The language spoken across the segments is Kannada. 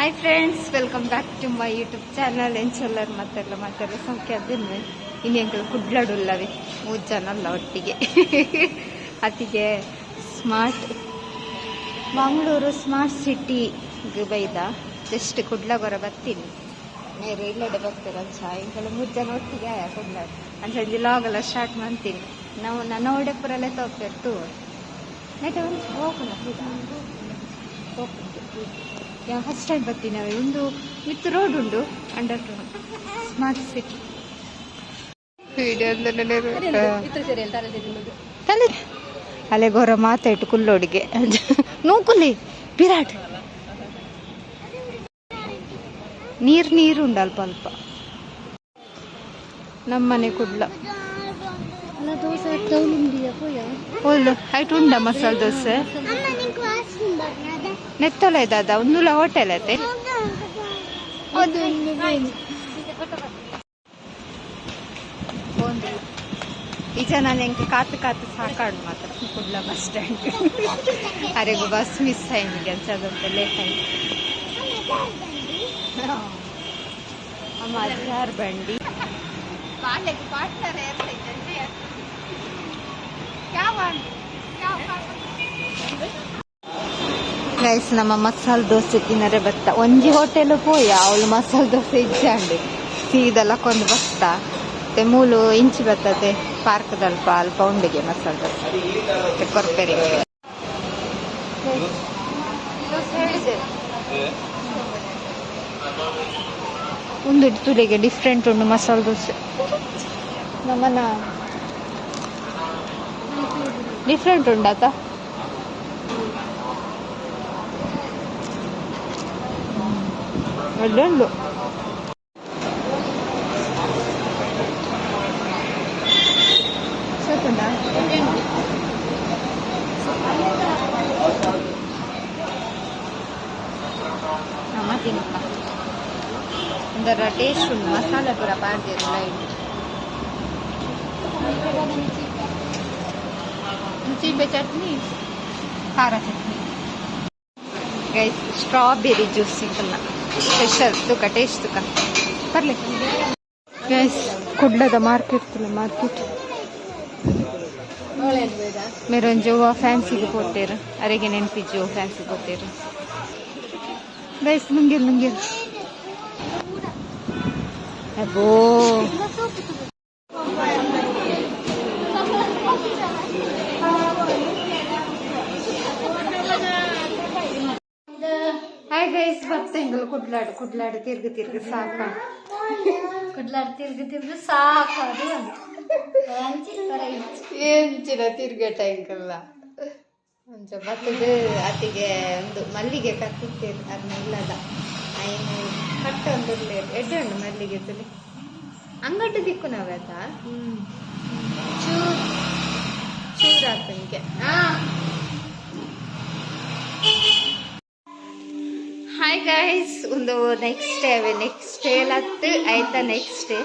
Hi friends, welcome back to my YouTube channel. ಎಂಚೆಲ್ಲರು ಮಾತಾಡಲ್ಲ ಸಂಖ್ಯೆ ಅದನ್ನು ಇನ್ನೆಂಗಳು ಕುಡ್ಲಾಡುಲ್ಲವೆ 3 ಜನ ಅಲ್ಲ ಒಟ್ಟಿಗೆ. ಅತಿಗೆ ಸ್ಮಾರ್ಟ್ ಮಂಗಳೂರು ಸ್ಮಾರ್ಟ್ ಸಿಟಿಗೆ ಬೈದ ಜಸ್ಟ್ ಕುಡ್ಲಾಗೊರ ಬರ್ತೀನಿ. ಬೇರೆ ಇಲ್ಲಡೆ ಬರ್ತಾರೆ ಅಂಚ ಇಂಕಲು 3 ಜನ ಒಟ್ಟಿಗೆ ಕುಡ್ಲಾಡು ಅಂಚಲ್ಲಿ ಲಾಗೆಲ್ಲ ಸ್ಟಾರ್ಟ್ ಮಾಡ್ತೀನಿ. ನಾವು ನನ್ನ ಒಡೆಪುರಲ್ಲೇ ತೋರ್ತು ನೆಟ ಹೋಗೋಣ ಫಸ್ಟ್ ಟೈಮ್ ಬರ್ತೀನಿ. ನಾವೇ ಒಂದು ವಿತ್ ರೋಡ್ ಉಂಡು ಅಂಡರ್ ಗ್ರೌಂಡ್ ಸ್ಮಾರ್ಟ್ ಸಿಟಿ ತಲೆ ಅಲೆ ಗೋರ ಮಾತಾಯ್ತು ಕುಲ್ಲೋಡಿಗೆ ನೂಕುಲಿ ವಿರಾಟ್ ನೀರು ಉಂಡು ಅಲ್ಪ ಅಲ್ಪ. ನಮ್ಮನೆ ಕುಡ್ಲ ಒಳ್ಳು ಹೈಟ್ ಉಂಡ ಮಸಾಲೆ ದೋಸೆ ನೆತ್ತಲ ಇದ್ದದ ಒಂದುಲ ಹೋಟೆಲ್ ಐತೆ. ಈಗ ನಾನು ಹೆಂಗೆ ಕಾತು ಸಾಕಾಡು ಮಾತ್ರ ಕುಡ್ಲ ಬಸ್ ಸ್ಟ್ಯಾಂಡ್ ಅರೆಗೂ ಬಸ್ ಮಿಸ್ ಆಯ್ನಿಗೆ ಅನ್ಸದಂತೆ ಲೇಟ್ ಆಯ್ತು. ಅಮ್ಮ ಅಜ್ಜಾರ್ ಬಂಡಿ ಗೈಸ್ ನಮ್ಮ ಮಸಾಲೆ ದೋಸೆ ತಿನ್ನರೆ ಬತ್ತ ಒಂಜಿ ಹೋಟೆಲ್ ಪೋಯ ಅವಳು ಮಸಾಲೆ ದೋಸೆ ಇಜ್ಜಾಂಡು ಸೀದಲ್ಲ ಕೊಂದು ಬತ್ತ ಮೂಲು ಇಂಚಿ ಬರ್ತದೆ ಪಾರ್ಕ್ದಲ್ಪ ಅಲ್ಪ ಉಂಡಿಗೆ ಮಸಾಲೆ ದೋಸೆ ಕೊರ್ಪೆರಿ ಒಂದು ತುಳಿಗೆ ಡಿಫ್ರೆಂಟ್ ಉಂಡು ಮಸಾಲೆ ದೋಸೆ. ನಮ್ಮನ್ನ ಡಿಫ್ರೆಂಟ್ ಉಂಡಾತ ಒಳ್ಳೆಂಡು. ಸೋತುಂಡ ನಮ್ಮ ತಿನ್ನಪ್ಪ ಒಂದರ ಟೇಸ್ಟ್ ಉಂಟು. ಮಸಾಲೆ ಪೂರ ಪಾಡ್ದಿರು ಲೈಟ್ ಚೀಬೆ ಚಟ್ನಿ ಖಾರ ಚಟ್ನಿ. ಗೈಸ್ ಸ್ಟ್ರಾಬೆರಿ ಜ್ಯೂಸ್ ಸಿಗಲ್ಲ ಸ್ಪೆಷಲ್ ತುಕ ಟೇಸ್ಟ್ ತುಕ ಬರ್ಲಿ. ಗೈಸ್ ಕುಡ್ಲದ ಮಾರ್ಕೆಟ್ ಮೇರೊಂದು ಫ್ಯಾನ್ಸಿಗೆ ಕೊಟ್ಟೇರು ಅರೆಗೆ ನೆನಪಿಜ್ಜು ಫ್ಯಾನ್ಸಿಗೆ ಕೊಟ್ಟೇರು. ಗೈಸ್ ನುಂಗಿರು ಅಬ್ಬೋ ಹಾಯ್ ಗೈಸ್ ಬರ್ತಂಗಲ್ ಕುಡ್ಲಾಡು ತಿರ್ಗಿ ಸಾಕ ತಿರ್ಗಿ ಸಾಕದು ಎಂಚಿನ ತಿರ್ಗಟ ಇಂಕಲ್ಲ ಒಂಚ ಬತ್ತದ ಅತಿಗೆ ಒಂದು ಮಲ್ಲಿಗೆ ಕತ್ತಿತ್ತೇರು ಅದನ್ನ ಇಲ್ಲದ ಐನು ಕಟ್ಟ ಒಂದು ಎಡ್ಡೆ ಉಂಡು ಮಲ್ಲಿಗೆ ತುಲಿ ಅಂಗಟ್ಟು ದಿಕ್ಕು ನಾವ್ಯಾತ ಚೂರಾತಂಗೆ. ಹಾಯ್ ಗೈಸ್, ಒಂದು ನೆಕ್ಸ್ಟ್ ಡೇ ಲತ್ತು ಆಯ್ತಾ. ನೆಕ್ಸ್ಟ್ ಡೇ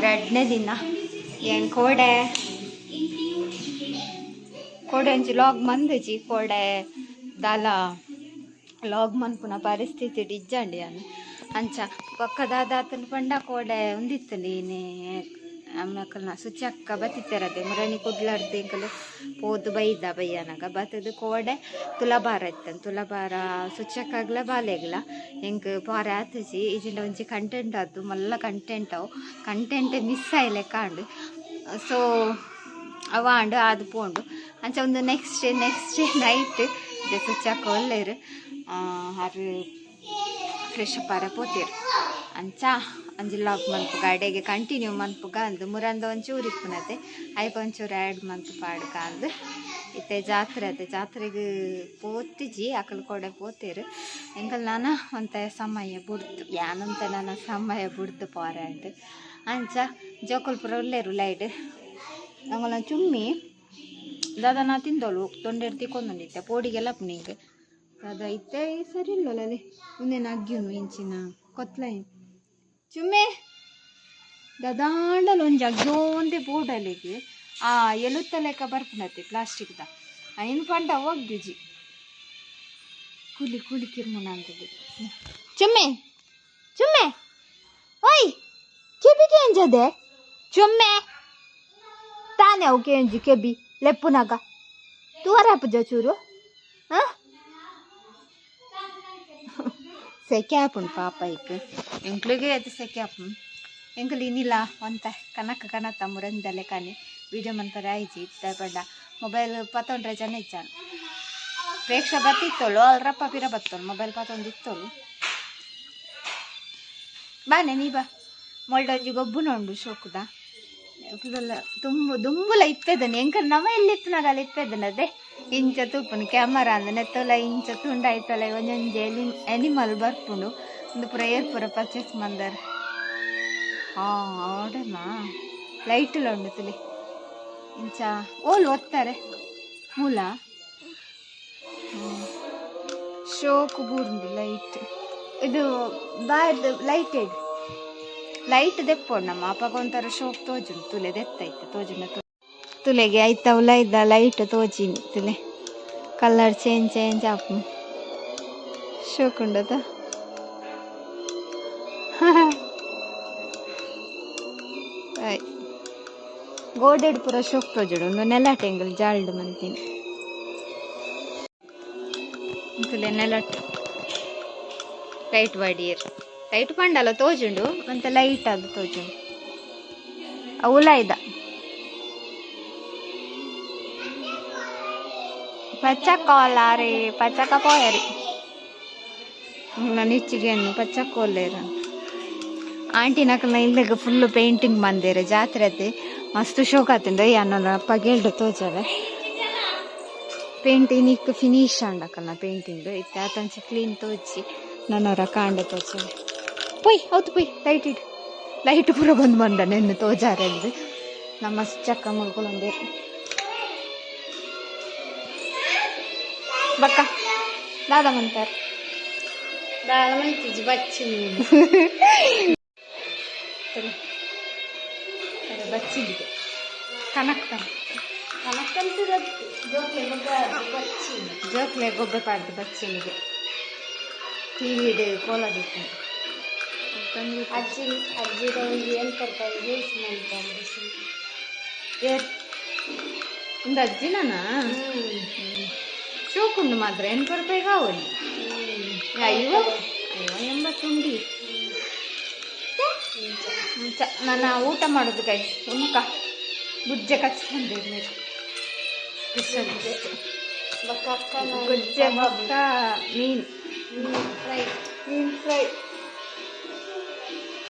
2ನೇ ದಿನ ಏನು ಕೋಡೆ ಒಂಚು ಲಾಗ್ ಮಂದಜಿ ಕೋಡೆ ದಾಲ ಲಾಗ್ ಮನ್ಪುನ ಪರಿಸ್ಥಿತಿ ಇಜ್ಜಂಡಿ ಅನ್ನು ಅಂಚ ಪಕ್ಕದಾತನ ಪಂಡ ಕೋಡೆ ಒಂದಿತ್ತಲೀನೇ ಅಮ್ಮಕ್ಕಲ್ನ ಸುಚ್ಚಕ್ಕ ಬತ್ತಿತ್ತರದೆ ಮುರಣಿ ಕುಡ್ಲಾಡ್ದು ಇಂಕಲು ಪೋದು ಬೈಯನಗ ಬತ್ತದು ಕೋಡೆ ತುಲಭಾರ ಇತ್ತಂತ ತುಲಭಾರ ಸುಚ್ಚಕ್ಕಾಗ್ಲ ಬಾಲೆಗ್ಲ ಹೆಂಗೆ ಪಾರ ಆತಜಿ ಈಜಿಂಡ ಒಂಚಿ ಕಂಟೆಂಟ್ ಆಯ್ತು ಮಲ್ಲ ಕಂಟೆಂಟೇ ಮಿಸ್ ಆಯ್ಲೆ ಕಾಂಡು. ಸೊ ಅವಾಂಡು ಅದು ಪೋಂಡು ಅಂಚ ಒಂದು ನೆಕ್ಸ್ಟ್ ಡೇ ನೈಟ್ ಇದೆ ಸುಚ್ಚಕ್ಕ ಒಳ್ಳೆರು ಅದು ಫ್ರೆಶ್ ಅಪ್ ಆರ ಪೋತೇರು ಅಂಚ ಅಂಜಿ ಲಾಗ್ ಮನ್ಪು ಗಾಡಿಗೆ ಕಂಟಿನ್ಯೂ ಮನ್ಪುಗ ಅಂದು ಮುರಂದ ಒಂಚೂರು ಇಪ್ಪುನತೆ ಐಕ ಒಂಚೂರು ಆ್ಯಡ್ ಮನ್ಪು ಪಾಡ್ಕ ಅಂದು ಇತ್ತೆ ಜಾತ್ರೆಗೆ ಪೋತಿಜಿ ಅಕಲ್ ಕೊಡೆ ಪೋತೇರು ಎಂಕಲ್ ನಾನು ಒಂತ ಸಮಯ ಬುಡ್ತು ಯಾನಂತ ನನ್ನ ಸಮಯ ಬುಡ್ದು ಪಾರಾಂಡ್ ಅಂಚ ಜೋಕಲ್ಪುರ ಒಳ್ಳೆರು ಲೈಟ್ ನಂಗೊಲ್ಲ ಚುಮ್ಮಿ ದಾದಾ ನಾ ತಿಂದೋಳು ತೊಂಡೆರು ತಿಕ್ಕೊಂದಿತ್ತೆ ಪೋಡಿಗೆಲ್ಲ ನಿಂಗೆ ದಾದಾ ಇತ್ತೆ ಸರಿ ಇಲ್ಲಲ್ಲ ಅಲ್ಲಿ ಮುಂದೇನು ಅಗ್ಗಿನು ಇಂಚಿನ ಕೊತ್ಲ ಚುಮ್ಮೆ ದದಾಂಡಲು ಒಂಜಿ ಅಗ್ಗೋಂದೆ ಬೋಡಲಿಗೆ ಆ ಎಲುತ್ತ ಲೆಕ್ಕ ಬರ್ಪುನತ್ತೆ ಪ್ಲಾಸ್ಟಿಕ್ದ ಐನು ಪಂಡ ಒಗ್ಗುಜಿ ಕುಲಿ ಕಿರ್ಮುನ ಅಂತದ್ದು ಚುಮ್ಮೆ ಚುಮ್ಮೆ ಓಯ್ ಕೆಬಿ ಕೇಂಜದೆ ಚುಮ್ಮೆ ತಾನೇ ಅವು ಕೇಂಜಿ ಕೆಬಿ ಲೆಪ್ಪುನಾಗ ತೂವರಾಪುಜ ಚೂರು ಹಾಂ ಸೆಕೆ ಆಪುಂಡು ಪಾಪ ಇಕ್ ಎಂಕ್ಳಿಗೆ ಅದು ಸೆಕೆ ಆಪು ಎಂಕಲ್ ಇನ್ನಿಲ್ಲ ಅಂತ ಕನಕ ಕನತ ಮುರಂದಲೆ ಕಾನಿ ವಿಡಿಯೋ ಮನ್ಪರೆ ಆಯ್ತು ಇತ್ತ ಪಡ್ಡ ಮೊಬೈಲ್ ಪತ್ತೊಂಡ್ರೆ ಜನ ಇಚ್ಚಾನ ಪ್ರೇಕ್ಷ ಬತ್ತಿತ್ತೋಳು ಅಲ್ರಪ್ಪ ಪಿರ ಬತ್ತೋಳು ಮೊಬೈಲ್ ಪತ್ತೊಂದಿತ್ತೋಳು ಬಾನೆ ನೀ ಬಾ ಮೊಳ್ಡೊಂಜಿ ಗೊಬ್ಬುನೊಂಡು ಶೋಕುದ ದುಂಬುಲ ಇಪ್ಪೆದನು ಎಂಕ ನಮ ಎಲ್ಲಿತ್ತನಾಗ ಅಲ್ಲಿ ಇಪ್ಪೆದನು ಅದೇ ಇಂಚ ತೂಪುನು ಕ್ಯಾಮರಾ ಅಂದ ನೆತ್ತೊಲ ಇಂಚ ತುಂಡಾಯ್ತಲ್ಲ ಒಂದೊಂದು ಎನಿಮಲ್ ಬರ್ಪುಂಡು ಒಂದು ಪೂರ ಏರ್ಪುರ ಪರ್ಚೇಸ್ ಮಂದರ್ ಆಡನಾ ಲೈಟುಲ ಉಂಡು ತುಲಿ ಇಂಚ ಓಲು ಒತ್ತಾರೆ ಮೂಲ ಶೋಕು ಬೂರುಂಡು ಲೈಟ್ ಇದು ಬಾಯ್ದು ಲೈಟೆಡ್ ಲೈಟ್ ದೆಪ್ಪೋಡು ನಮ್ಮ ಅಪ್ಪಗ ಒಂಥರ ಶೋಕ್ ತೋಜುಂಡು ತುಲೆ ದೆತ್ತೈತೆ ತೋಜುಂಡ ತುಲೆಗೆ ಆಯ್ತವಲ್ಲ ಇದ್ದ ಲೈಟ್ ತೋಜಿನಿ ತುಲೆ ಕಲರ್ ಚೇಂಜ್ ಆಪು ಶೋಕ್ ಉಂಡದ ಗೋಡೆಡ್ ಪೂರ ಶೋಕ್ ತೋಜುಡು ಒಂದು ನೆಲಾಟ್ ಎಂಗಲ್ ಜಾಲ್ಡ್ ಮಂತೀನಿ ತುಲೆ ನೆಲಾಟ್ ಲೈಟ್ ಬಡಿಯರ್ ಲೈಟ್ ಪಂಡಲ್ಲ ತೋಜುಂಡು ಮತ್ತೆ ಲೈಟ್ ಅದು ತೋಜುಂಡು ಅವಲ ಇದ ಪಚ್ಚಕ್ಕೋಲಾರಿ ಪಚ್ಚಕ್ಕ ಪೋಯರಿ ನಾನು ಇಚ್ಚಿಗೆನ್ನು ಪಚ್ಚಕ್ಕೋಲ್ಲೇರ ಆಂಟಿ ನಕಲ್ನ ಇಲ್ಲಿಗೆ ಫುಲ್ಲು ಪೇಂಟಿಂಗ್ ಬಂದೇರೆ ಜಾತ್ರೆ ಅತ್ತೆ ಮಸ್ತ್ ಶೋಕ್ ಆತಂಡ ಅನ್ನೋಲ್ಲ ಅಪ್ಪ ಗೆಲ್ಡು ತೋಜಾರೆ ಪೇಂಟಿಂಗ್ ಇಕ್ ಫಿನಿಶ್ ಅಂಡಕಲ್ನ ಪೇಂಟಿಂಗ್ ಇತ್ತು ಆತಂಚ ಕ್ಲೀನ್ ತೋಜಿ ನನ್ನವರ ಕಾಂಡೆ ತೋಜಾರೆ ಪೊಯ್ ಹೌದು ಪೊಯ್ ಲೈಟ್ ಇಡು ಲೈಟ್ ಪೂರ ಬಂದ ನೆನ್ನೆ ತೋಜಾರೆ ಅಂದ್ರೆ ನಮ್ಮ ಚಕ್ಕ ಮಲ್ಕೊಳ್ಳೊಂದೇ ಬಕ್ಕ ದಾದ ಮಂತಾರೆ ದಾದ ಮಂತಿಜಿ ಬಚ್ಚಿ ಬಚ್ಚಿಗೆ ಕನಕ್ ಜೋಕ್ಲೆ ಗೊಬ್ಬೆ ಪಾಡ್ದು ಬಚ್ಚಿನಿಗೆ ಟಿವಿಡ್ ಕೋಲದಿತ್ತು ಅಜ್ಜಿ ಏನು ಕೊಡ್ತಾರೆ ರೀಲ್ಸ್ ಮಾಡ್ತಾರೆ ಒಂದು ಅಜ್ಜಿನ ಶೋಕುಂಡು ಮಾತ್ರ 8 ರೂಪಾಯಿ ಕಾವಲಿ ಅಯ್ಯೋ ಅಯ್ಯೋ 80 ಉಂಡಿ ನಾನು ಊಟ ಮಾಡೋದು ಕೈ ಉಣ್ಕ ಗುಜ್ಜೆ ಕಚ್ಕೊಂಡಿದ್ದೆ ಗುಜ್ಜೆ ಬೊಕ್ಕ ಮೀನು ಫ್ರೈ